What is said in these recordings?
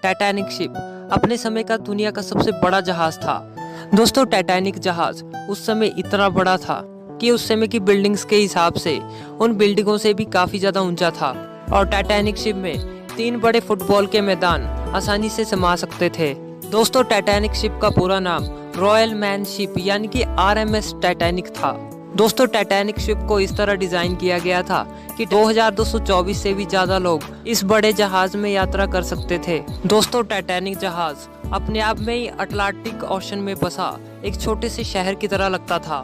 Titanic ship अपने समय का दुनिया का सबसे बड़ा जहाज था। दोस्तों, टाइटैनिक जहाज उस समय इतना बड़ा था कि उस समय की बिल्डिंग्स के हिसाब से उन बिल्डिंगों से भी काफी ज्यादा ऊंचा था। और टाइटैनिक शिप में 3 बड़े फुटबॉल के मैदान आसानी से समा सकते थे। दोस्तों, टाइटैनिक शिप का पूरा नाम रॉयल मैन शिप यानी कि RMS टाइटैनिक था। दोस्तों, टाइटैनिक शिप को इस तरह डिजाइन किया गया था कि 2224 से भी ज्यादा लोग इस बड़े जहाज में यात्रा कर सकते थे। दोस्तों, टाइटैनिक जहाज अपने आप में ही अटलांटिक ओशन में बसा एक छोटे से शहर की तरह लगता था।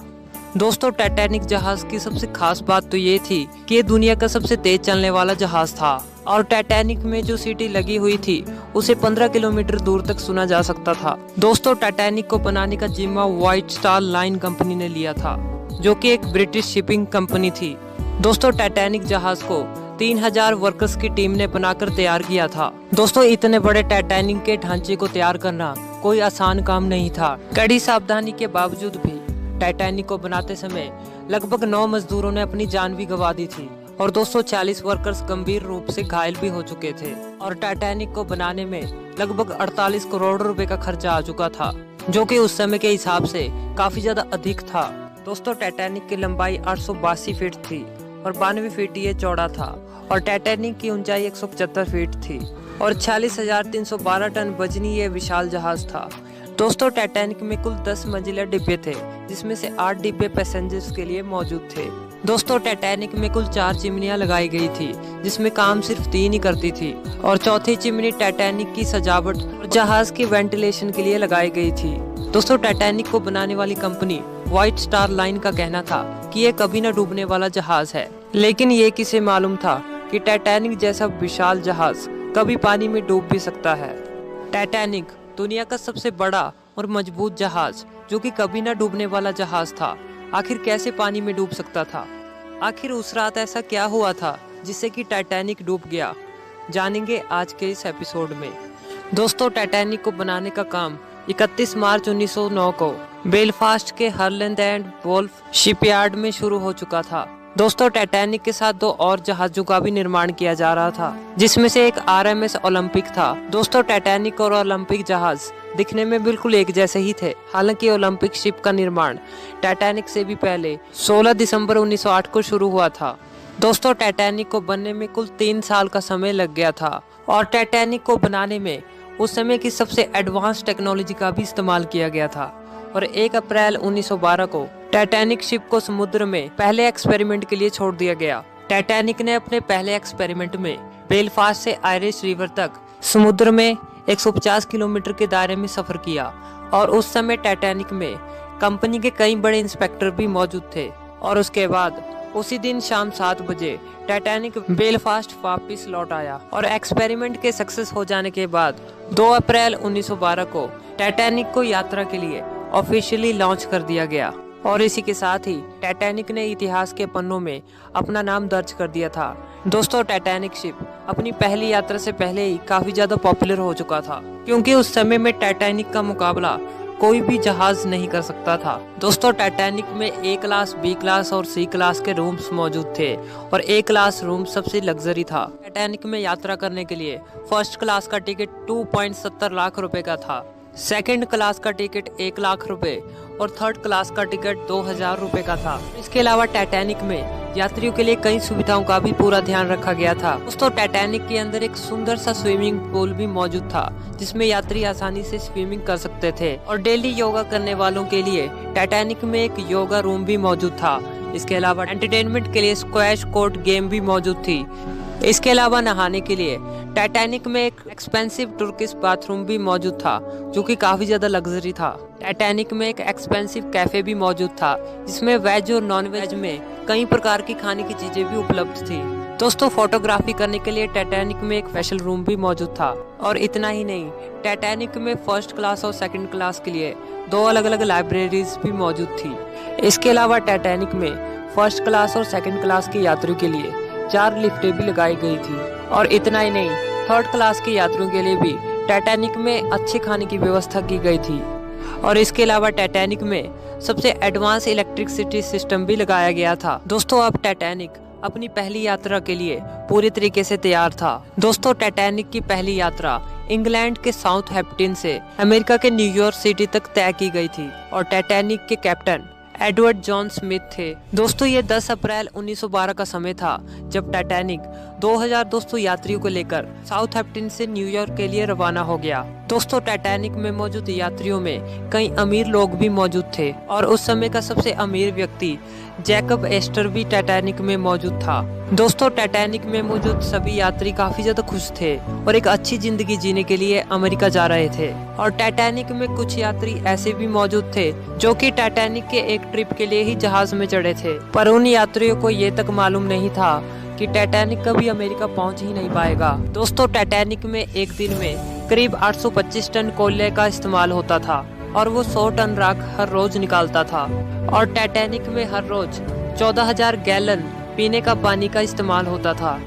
दोस्तों, टाइटैनिक जहाज की सबसे खास बात तो ये थी कि ये दुनिया का सबसे तेज चलने वाला जहाज था और टाइटैनिक में जो सीटी लगी हुई थी उसे 15 किलोमीटर दूर तक सुना जा सकता था। दोस्तों, टाइटैनिक को बनाने का जिम्मा व्हाइट स्टार लाइन कंपनी ने लिया था, जो कि एक ब्रिटिश शिपिंग कंपनी थी। दोस्तों, टाइटैनिक जहाज को 3000 वर्कर्स की टीम ने बनाकर तैयार किया था। दोस्तों, इतने बड़े टाइटैनिक के ढांचे को तैयार करना कोई आसान काम नहीं था। कड़ी सावधानी के बावजूद भी टाइटैनिक को बनाते समय लगभग 9 मजदूरों ने अपनी जान भी गंवा दी थी और 240 वर्कर्स गंभीर रूप से घायल भी हो चुके थे। और टाइटैनिक को बनाने में लगभग 48 करोड़ रुपए का खर्चा आ चुका था, जो कि उस समय के हिसाब से काफी ज्यादा अधिक था। दोस्तों, टाइटैनिक की लंबाई 882 फीट थी और 92 फीट ये चौड़ा था और टाइटैनिक की ऊंचाई 175 फीट थी और 46,312 टन वजनी ये विशाल जहाज था। दोस्तों, टाइटैनिक में कुल 10 मंजिला डिब्बे थे, जिसमें से 8 डिब्बे पैसेंजर्स के लिए मौजूद थे। दोस्तों, टाइटैनिक में कुल 4 चिमनियां लगाई गई थी, जिसमें काम सिर्फ 3 ही करती थी और चौथी चिमनी टाइटैनिक की सजावट और जहाज की वेंटिलेशन के लिए लगाई गई थी। दोस्तों, टाइटैनिक को बनाने वाली कंपनी व्हाइट स्टार लाइन का कहना था कि यह कभी न डूबने वाला जहाज है, लेकिन ये किसे मालूम था कि टाइटैनिक जैसा विशाल जहाज कभी पानी में डूब भी सकता है। टाइटैनिक दुनिया का सबसे बड़ा और मजबूत जहाज, जो कि कभी न डूबने वाला जहाज था, आखिर कैसे पानी में डूब सकता था? आखिर उस रात ऐसा क्या हुआ था जिससे कि टाइटैनिक डूब गया? जानेंगे आज के इस एपिसोड में। दोस्तों, टाइटैनिक को बनाने का काम 31 मार्च 1909 को बेलफास्ट के हरलैंड एंड वोल्फ शिपयार्ड में शुरू हो चुका था। दोस्तों, टाइटैनिक के साथ 2 और जहाजों का भी निर्माण किया जा रहा था, जिसमें से एक RMS ओलंपिक था। दोस्तों, टाइटैनिक और ओलंपिक जहाज दिखने में बिल्कुल एक जैसे ही थे। हालांकि ओलंपिक शिप का निर्माण टाइटैनिक से भी पहले 16 दिसंबर 1908 को शुरू हुआ था। दोस्तों, टाइटैनिक को बनने में कुल 3 साल का समय लग गया था और टाइटैनिक को बनाने में उस समय की सबसे एडवांस टेक्नोलॉजी का भी इस्तेमाल किया गया था। और 1 अप्रैल 1912 को टाइटैनिक शिप को समुद्र में पहले एक्सपेरिमेंट के लिए छोड़ दिया गया। टाइटैनिक ने अपने पहले एक्सपेरिमेंट में बेलफास्ट से आयरिश रिवर तक समुद्र में 150 किलोमीटर के दायरे में सफर किया और उस समय टाइटैनिक में कंपनी के कई बड़े इंस्पेक्टर भी मौजूद थे। और उसके बाद उसी दिन शाम 7 बजे टाइटैनिक बेलफास्ट वापस लौट आया और एक्सपेरिमेंट के सक्सेस हो जाने के बाद 2 अप्रैल 1912 को टाइटैनिक को यात्रा के लिए ऑफिशियली लॉन्च कर दिया गया। और इसी के साथ ही टाइटैनिक ने इतिहास के पन्नों में अपना नाम दर्ज कर दिया था। दोस्तों, टाइटैनिक शिप अपनी पहली यात्रा से पहले ही काफी ज्यादा पॉपुलर हो चुका था, क्योंकि उस समय में टाइटैनिक का मुकाबला कोई भी जहाज नहीं कर सकता था। दोस्तों, टाइटैनिक में A क्लास, B क्लास और C क्लास के रूम्स मौजूद थे और A क्लास रूम सबसे लग्जरी था। टाइटैनिक में यात्रा करने के लिए फर्स्ट क्लास का टिकट 2.70 लाख रुपए का था, सेकंड क्लास का टिकट 1 लाख रुपए और थर्ड क्लास का टिकट 2000 रुपए का था। इसके अलावा टाइटैनिक में यात्रियों के लिए कई सुविधाओं का भी पूरा ध्यान रखा गया था। दोस्तों, टाइटैनिक के अंदर एक सुंदर सा स्विमिंग पूल भी मौजूद था, जिसमें यात्री आसानी से स्विमिंग कर सकते थे। और डेली योगा करने वालों के लिए टाइटैनिक में एक योगा रूम भी मौजूद था। इसके अलावा एंटरटेनमेंट के लिए स्क्वैश कोर्ट गेम भी मौजूद थी। इसके अलावा नहाने के लिए टाइटैनिक में एक एक्सपेंसिव टर्किश बाथरूम भी मौजूद था, जो कि काफी ज्यादा लग्जरी था। टाइटैनिक में एक एक्सपेंसिव कैफे भी मौजूद था, जिसमें वेज और नॉन वेज में कई प्रकार की खाने की चीजें भी उपलब्ध थी। दोस्तों, फोटोग्राफी करने के लिए टाइटैनिक में एक स्पेशल रूम भी मौजूद था। और इतना ही नहीं, टाइटैनिक में फर्स्ट क्लास और सेकंड क्लास के लिए 2 अलग अलग लाइब्रेरीज भी मौजूद थी। इसके अलावा टाइटैनिक में फर्स्ट क्लास और सेकंड क्लास के यात्रियों के लिए 4 लिफ्टें भी लगाई गई थी। और इतना ही नहीं, थर्ड क्लास के यात्रियों के लिए भी टाइटैनिक में अच्छे खाने की व्यवस्था की गई थी। और इसके अलावा टाइटैनिक में सबसे एडवांस इलेक्ट्रिसिटी सिस्टम भी लगाया गया था। दोस्तों, अब टाइटैनिक अपनी पहली यात्रा के लिए पूरी तरीके से तैयार था। दोस्तों, टाइटैनिक की पहली यात्रा इंग्लैंड के साउथहैम्पटन से अमेरिका के न्यूयॉर्क सिटी तक तय की गई थी और टाइटैनिक के कैप्टन एडवर्ड जॉन स्मिथ थे। दोस्तों ये 10 अप्रैल 1912 का समय था जब टाइटैनिक 2200 यात्रियों को लेकर साउथहैम्पटन से न्यूयॉर्क के लिए रवाना हो गया। दोस्तों टाइटैनिक में मौजूद यात्रियों में कई अमीर लोग भी मौजूद थे और उस समय का सबसे अमीर व्यक्ति जैकब एस्टर भी टाइटैनिक में मौजूद था। दोस्तों टाइटैनिक में मौजूद सभी यात्री काफी ज्यादा खुश थे और एक अच्छी जिंदगी जीने के लिए अमेरिका जा रहे थे। और टाइटैनिक में कुछ यात्री ऐसे भी मौजूद थे जो कि टाइटैनिक के एक ट्रिप के लिए ही जहाज में चढ़े थे, पर उन यात्रियों को ये तक मालूम नहीं था कि टाइटैनिक कभी अमेरिका पहुंच ही नहीं पाएगा। दोस्तों टाइटैनिक में एक दिन में करीब 825 टन कोयले का इस्तेमाल होता था और वो 100 टन राख हर रोज निकालता था। और टाइटैनिक में हर रोज 14,000 गैलन पीने का पानी का इस्तेमाल होता था।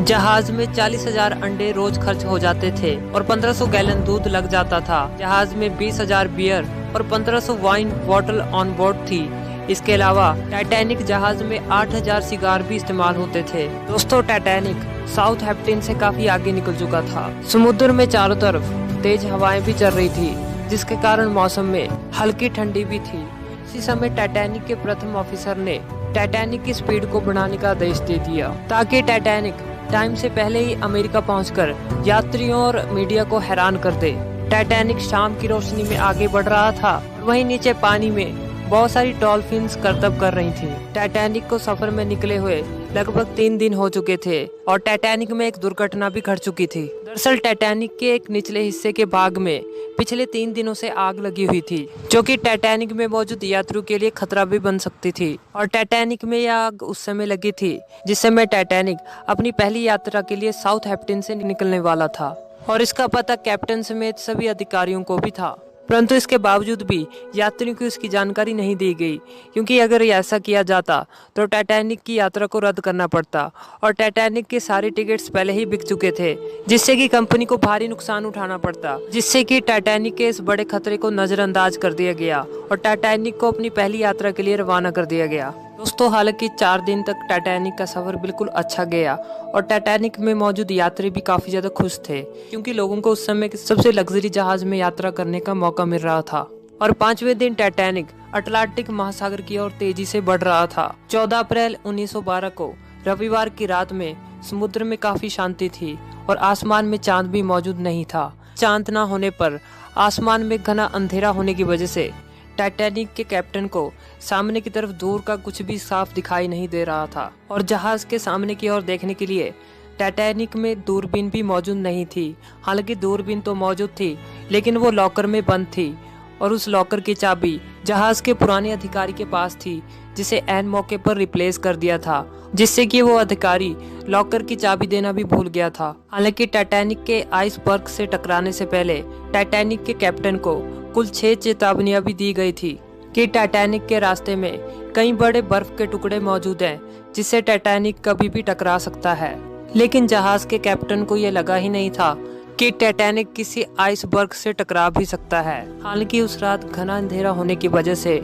जहाज में 40,000 अंडे रोज खर्च हो जाते थे और 1500 गैलन दूध लग जाता था। जहाज में 20,000 बियर और 1500 वाइन बॉटल ऑन बोर्ड थी। इसके अलावा टाइटैनिक जहाज में 8,000 सिगार भी इस्तेमाल होते थे। दोस्तों टाइटैनिक साउथहैम्पटन से काफी आगे निकल चुका था। समुद्र में चारों तरफ तेज हवाएं भी चल रही थी, जिसके कारण मौसम में हल्की ठंडी भी थी। इसी समय टाइटैनिक के प्रथम ऑफिसर ने टाइटैनिक की स्पीड को बढ़ाने का आदेश दे दिया ताकि टाइटैनिक टाइम से पहले ही अमेरिका पहुंचकर यात्रियों और मीडिया को हैरान कर दे। टाइटैनिक शाम की रोशनी में आगे बढ़ रहा था, वहीं नीचे पानी में बहुत सारी डॉल्फिन्स करतब कर रही थीं। टाइटैनिक को सफर में निकले हुए लगभग 3 दिन हो चुके थे और टाइटैनिक में एक दुर्घटना भी घट चुकी थी। दरअसल टाइटैनिक के एक निचले हिस्से के भाग में पिछले 3 दिनों से आग लगी हुई थी, जो कि टाइटैनिक में मौजूद यात्रियों के लिए खतरा भी बन सकती थी। और टाइटैनिक में यह आग उस समय लगी थी जिस समय टाइटैनिक अपनी पहली यात्रा के लिए साउथहैम्पटन से निकलने वाला था और इसका पता कैप्टन समेत सभी अधिकारियों को भी था। परंतु इसके बावजूद भी यात्रियों को इसकी जानकारी नहीं दी गई, क्योंकि अगर ऐसा किया जाता तो टाइटैनिक की यात्रा को रद्द करना पड़ता और टाइटैनिक के सारे टिकट्स पहले ही बिक चुके थे, जिससे कि कंपनी को भारी नुकसान उठाना पड़ता, जिससे कि टाइटैनिक के इस बड़े खतरे को नजरअंदाज कर दिया गया और टाइटैनिक को अपनी पहली यात्रा के लिए रवाना कर दिया गया। दोस्तों हालांकि 4 दिन तक टाइटैनिक का सफर बिल्कुल अच्छा गया और टाइटैनिक में मौजूद यात्री भी काफी ज्यादा खुश थे, क्योंकि लोगों को उस समय सबसे लग्जरी जहाज में यात्रा करने का मौका मिल रहा था। और 5वें दिन टाइटैनिक अटलांटिक महासागर की ओर तेजी से बढ़ रहा था। 14 अप्रैल 1912 को रविवार की रात में समुद्र में काफी शांति थी और आसमान में चांद भी मौजूद नहीं था। चांद न होने पर आसमान में घना अंधेरा होने की वजह से टाइटैनिक के कैप्टन को सामने की तरफ दूर का कुछ भी साफ दिखाई नहीं दे रहा था और जहाज के सामने की ओर देखने के लिए टाइटैनिक में दूरबीन भी मौजूद नहीं थी। हालांकि दूरबीन तो मौजूद थी, लेकिन वो लॉकर में बंद थी और उस लॉकर की चाबी जहाज के पुराने अधिकारी के पास थी, जिसे ऐन मौके पर रिप्लेस कर दिया था, जिससे कि वो अधिकारी लॉकर की चाबी देना भी भूल गया था। हालांकि टाइटैनिक के आइसबर्ग से टकराने से पहले टाइटैनिक के कैप्टन को कुल 6 चेतावनियां भी दी गई थी कि टाइटैनिक के रास्ते में कई बड़े बर्फ के टुकड़े मौजूद हैं, जिससे टाइटैनिक कभी भी टकरा सकता है। लेकिन जहाज के कैप्टन को यह लगा ही नहीं था कि टाइटैनिक किसी आइसबर्ग से टकरा भी सकता है। हालांकि उस रात घना अंधेरा होने की वजह से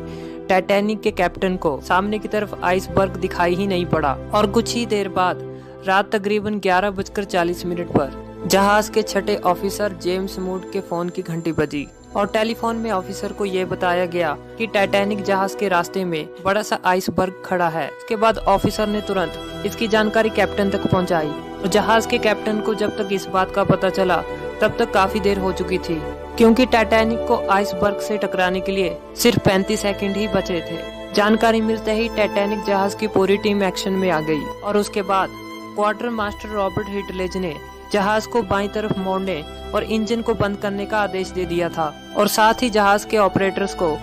टाइटैनिक के कैप्टन को सामने की तरफ आइसबर्ग दिखाई ही नहीं पड़ा और कुछ ही देर बाद रात तकरीबन 11:40 पर जहाज के छठे ऑफिसर जेम्स मूड के फोन की घंटी बजी और टेलीफोन में ऑफिसर को यह बताया गया कि टाइटैनिक जहाज के रास्ते में बड़ा सा आइसबर्ग खड़ा है। इसके बाद ऑफिसर ने तुरंत इसकी जानकारी कैप्टन तक पहुंचाई और जहाज के कैप्टन को जब तक इस बात का पता चला तब तक काफी देर हो चुकी थी, क्योंकि टाइटैनिक को आइसबर्ग से टकराने के लिए सिर्फ 35 सेकंड ही बचे थे। जानकारी मिलते ही टाइटैनिक जहाज की पूरी टीम एक्शन में आ गई और उसके बाद क्वार्टर मास्टर रॉबर्ट हिटलेज ने जहाज को बाईं तरफ मोड़ने और इंजन को बंद करने का आदेश दे दिया था और साथ ही जहाज के ऑपरेटर्स को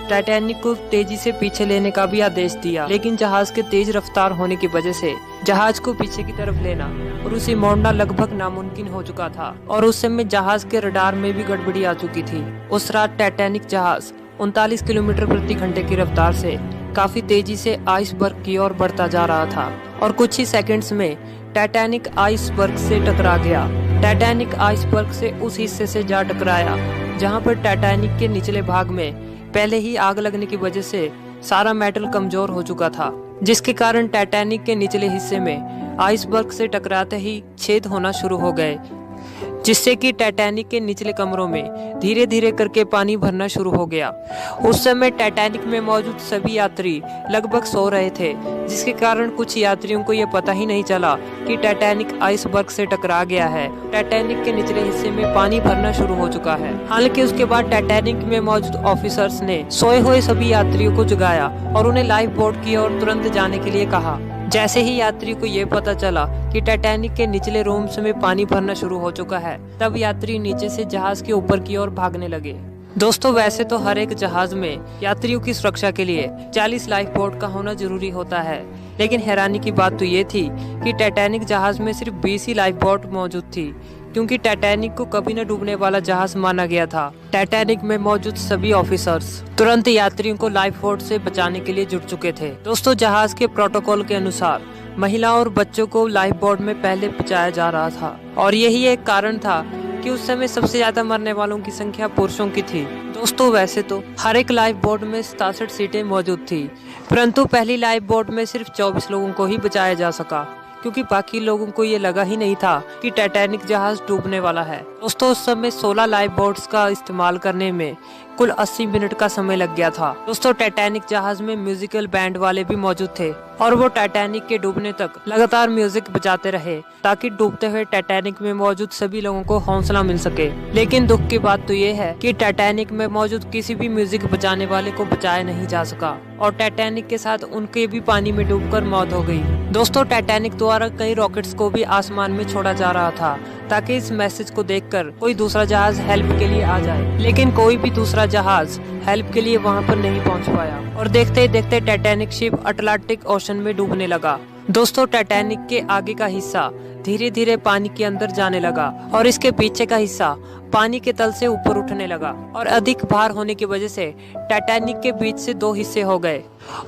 टाइटैनिक को तेजी से पीछे लेने का भी आदेश दिया। लेकिन जहाज के तेज रफ्तार होने की वजह से जहाज को पीछे की तरफ लेना और उसे मोड़ना लगभग नामुमकिन हो चुका था और उस समय जहाज के रडार में भी गड़बड़ी आ चुकी थी। उस रात टाइटैनिक जहाज 39 किलोमीटर प्रति घंटे की रफ्तार से काफी तेजी से आइसबर्ग की ओर बढ़ता जा रहा था और कुछ ही सेकंड्स में टाइटैनिक आइसबर्ग से टकरा गया। टाइटैनिक आइसबर्ग से उस हिस्से से जा टकराया जहां पर टाइटैनिक के निचले भाग में पहले ही आग लगने की वजह से सारा मेटल कमजोर हो चुका था, जिसके कारण टाइटैनिक के निचले हिस्से में आइसबर्ग से टकराते ही छेद होना शुरू हो गए, जिससे कि टाइटैनिक के निचले कमरों में धीरे धीरे करके पानी भरना शुरू हो गया। उस समय टाइटैनिक में मौजूद सभी यात्री लगभग सो रहे थे, जिसके कारण कुछ यात्रियों को यह पता ही नहीं चला कि टाइटैनिक आइसबर्ग से टकरा गया है। टाइटैनिक के निचले हिस्से में पानी भरना शुरू हो चुका है। हालांकि उसके बाद टाइटैनिक में मौजूद ऑफिसर्स ने सोए हुए सभी यात्रियों को जगाया और उन्हें लाइफ बोट की ओर तुरंत जाने के लिए कहा। जैसे ही यात्री को ये पता चला कि टाइटैनिक के निचले रूम्स में पानी भरना शुरू हो चुका है, तब यात्री नीचे से जहाज के ऊपर की ओर भागने लगे। दोस्तों, वैसे तो हर एक जहाज में यात्रियों की सुरक्षा के लिए 40 लाइफ बोट का होना जरूरी होता है, लेकिन हैरानी की बात तो ये थी कि टाइटैनिक जहाज में सिर्फ 20 ही लाइफ बोट मौजूद थी, क्योंकि टाइटैनिक को कभी न डूबने वाला जहाज माना गया था। टाइटैनिक में मौजूद सभी ऑफिसर्स तुरंत यात्रियों को लाइफ बोट से बचाने के लिए जुट चुके थे। दोस्तों, जहाज के प्रोटोकॉल के अनुसार महिलाओं और बच्चों को लाइफ बोट में पहले बचाया जा रहा था, और यही एक कारण था कि उस समय सबसे ज्यादा मरने वालों की संख्या पुरुषों की थी। दोस्तों, वैसे तो हर एक लाइफ बोट में 67 सीटें मौजूद थी, परंतु पहली लाइफ बोट में सिर्फ 24 लोगों को ही बचाया जा सका, क्योंकि बाकी लोगों को ये लगा ही नहीं था कि टाइटैनिक जहाज डूबने वाला है। दोस्तों, उस समय 16 लाइफ बोट्स का इस्तेमाल करने में कुल 80 मिनट का समय लग गया था। दोस्तों, टाइटैनिक जहाज में म्यूजिकल बैंड वाले भी मौजूद थे और वो टाइटैनिक के डूबने तक लगातार म्यूजिक बजाते रहे, ताकि डूबते हुए टाइटैनिक में मौजूद सभी लोगों को हौसला मिल सके। लेकिन दुख की बात तो ये है कि टाइटैनिक में मौजूद किसी भी म्यूजिक बजाने वाले को बचाया नहीं जा सका, और टाइटैनिक के साथ उनके भी पानी में डूबकर मौत हो गई। दोस्तों, टाइटैनिक द्वारा कई रॉकेट्स को भी आसमान में छोड़ा जा रहा था, ताकि इस मैसेज को देखकर कोई दूसरा जहाज हेल्प के लिए आ जाए, लेकिन कोई भी दूसरा जहाज हेल्प के लिए वहां पर नहीं पहुंच पाया, और देखते ही देखते टाइटैनिक शिप अटलांटिक ओशन में डूबने लगा। दोस्तों, टाइटैनिक के आगे का हिस्सा धीरे धीरे पानी के अंदर जाने लगा और इसके पीछे का हिस्सा पानी के तल से ऊपर उठने लगा, और अधिक भार होने की वजह से टाइटैनिक के बीच से 2 हिस्से हो गए,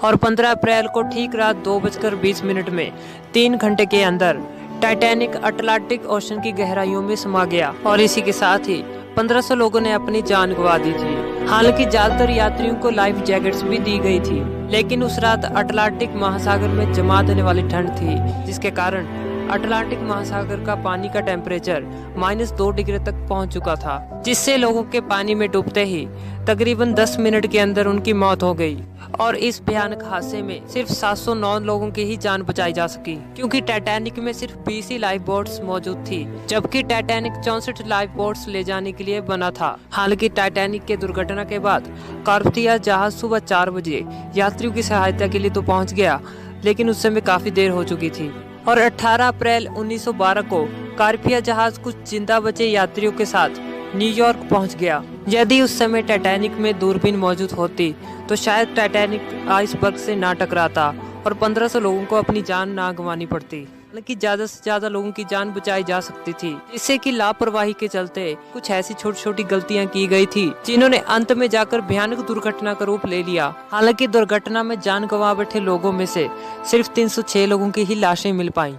और 15 अप्रैल को ठीक रात 2:20 में 3 घंटे के अंदर टाइटैनिक अटलांटिक ओशन की गहराइयों में समा गया, और इसी के साथ ही 1500 लोगों ने अपनी जान गंवा दी थी। हालांकि ज्यादातर यात्रियों को लाइफ जैकेट्स भी दी गई थी, लेकिन उस रात अटलांटिक महासागर में जमा देने वाली ठंड थी, जिसके कारण अटलांटिक महासागर का पानी का टेम्परेचर -2 डिग्री तक पहुंच चुका था, जिससे लोगों के पानी में डूबते ही तकरीबन 10 मिनट के अंदर उनकी मौत हो गई। और इस भयानक हादसे में सिर्फ 709 लोगों की ही जान बचाई जा सकी, क्योंकि टाइटैनिक में सिर्फ 20 ही लाइफ बोट्स मौजूद थी, जबकि टाइटैनिक 64 लाइफ बोट्स ले जाने के लिए बना था। हालांकि टाइटैनिक के दुर्घटना के बाद कार्पथिया जहाज सुबह 4 बजे यात्रियों की सहायता के लिए तो पहुंच गया, लेकिन उस समय काफी देर हो चुकी थी, और 18 अप्रैल 1912 को कार्पिया जहाज कुछ जिंदा बचे यात्रियों के साथ न्यूयॉर्क पहुंच गया। यदि उस समय टाइटैनिक में दूरबीन मौजूद होती तो शायद टाइटैनिक आइसबर्ग से ना टकराता और 1500 लोगों को अपनी जान ना गंवानी पड़ती। हालांकि ज्यादा से ज्यादा लोगों की जान बचाई जा सकती थी, जिससे कि लापरवाही के चलते कुछ ऐसी छोटी छोटी गलतियां की गई थी, जिन्होंने अंत में जाकर भयानक दुर्घटना का रूप ले लिया। हालांकि दुर्घटना में जान गंवा बैठे लोगों में से सिर्फ 306 लोगों की ही लाशें मिल पाई।